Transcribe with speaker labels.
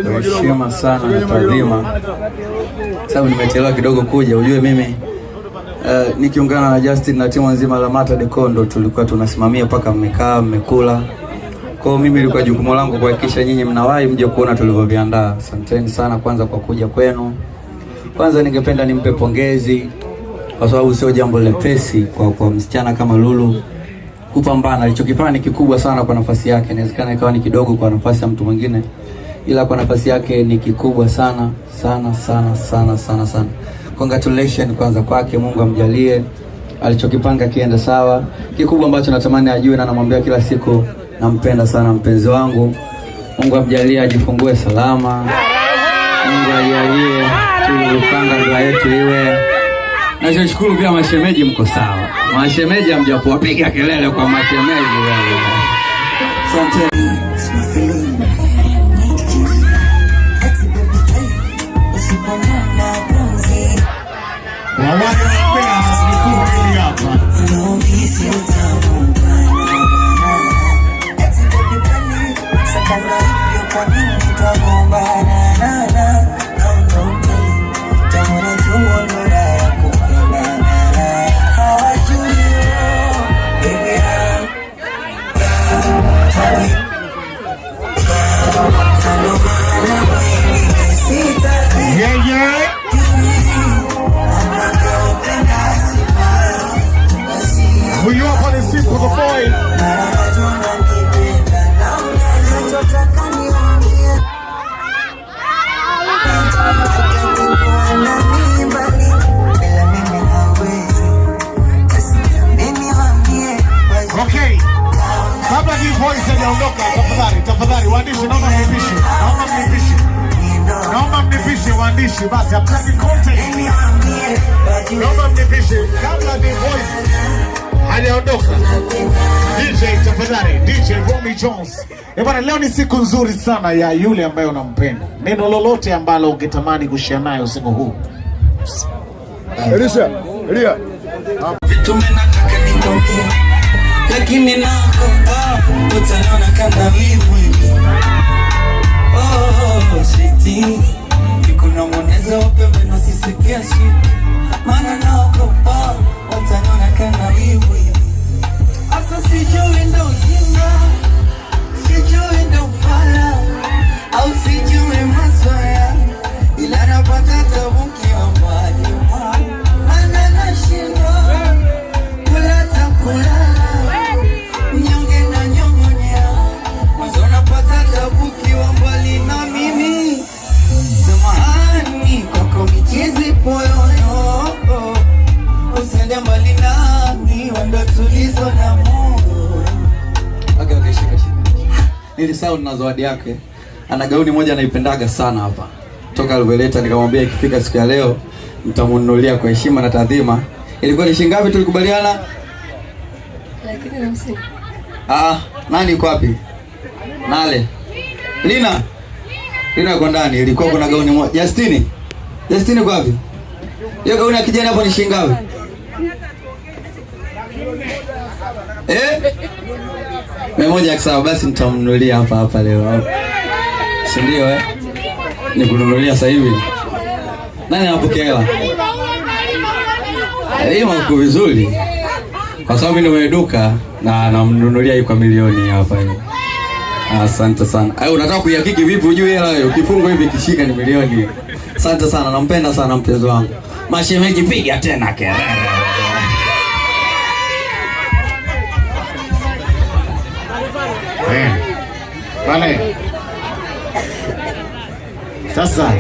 Speaker 1: Heshima sana na taadhima, sababu nimechelewa kidogo kuja. Ujue mimi nikiungana na Justin na timu nzima la Mata de Kondo tulikuwa tunasimamia mpaka mmekaa mmekula. Kwa mimi ilikuwa jukumu langu kuhakikisha nyinyi mnawahi mje kuona tulivyoviandaa. Asanteni sana kwanza kwa kuja kwenu. Kwanza ningependa nimpe pongezi kwa sababu sio jambo lepesi kwa msichana kama Lulu kupambana. Alichokifanya ni kikubwa sana kwa nafasi yake. Inawezekana ikawa ni kidogo kwa nafasi ya mtu mwingine, ila kwa nafasi yake ni kikubwa sana sana sana sana sana sana. Congratulations kwanza kwake, Mungu amjalie alichokipanga kiende sawa. Kikubwa ambacho natamani ajue na namwambia kila siku, nampenda sana mpenzi wangu. Mungu amjalie ajifungue salama. Mungu ajalie tulipanga ndoa yetu iwe. Nashukuru pia mashemeji, mko sawa. Mashemeji hamjapopiga kelele kwa mashemeji wale. Asante.
Speaker 2: Will you up on the seat for the boy? Okay. Kabla hii voice hajaondoka, tafadhali waandishi, naomba mnipishe waandishi, basi hamtaki content. Naomba mnipishe kabla hii voice hajaondoka. DJ tafadhali, DJ Romy Jones. Bwana, leo ni siku nzuri sana ya yule ambaye unampenda. Neno lolote ambalo ungetamani kushare naye usiku huu? Elisha, Elia.
Speaker 1: Tumenataka nitoke, lakini naogopa utaniona kama wivu. Oh, shiti. Kuna mwaneza upepe na sisikia shiti. Maana naogopa utaniona kama wivu. Asa sijui ndo jina, sijui ndo fala, au sijui mazoea, ila napata tabu kiwa mbali. Maana nashindwa kulata kulala, mnyonge na nyong'onyea, mwanzo napata tabu kiwa mbali na mimi. Samahani kwako michizi poyoyo, usende mbali nami, wando tulizo na Mungu. Okay, shika. Nilisahau na zawadi yake. Ana gauni moja anaipendaga sana hapa. Toka alivyoleta nikamwambia ikifika siku ya leo mtamununulia kwa heshima na taadhima. Ilikuwa ni shilingi ngapi tulikubaliana?
Speaker 3: Lakini namsi.
Speaker 1: Nani yuko wapi? Nale. Lina yuko ndani. Ilikuwa kuna gauni moja. Justini yuko wapi? Hiyo gauni ya kijana hapo ni shilingi ngapi? Mmoja sawa, basi nitamnunulia hapa leo. Si ndio Nikununulia sasa hivi. Nani anapokea hela? Mko vizuri. Kwa sababu mimi ndio duka na namnunulia hii kwa milioni hapa hivi. Asante sana. Unataka kuihakiki vipi ujue hela hiyo? Kifungo hivi kishika ni milioni. Asante sana, nampenda sana mpenzi wangu. Mashemeji piga tena kelele.
Speaker 2: Vale. Sasa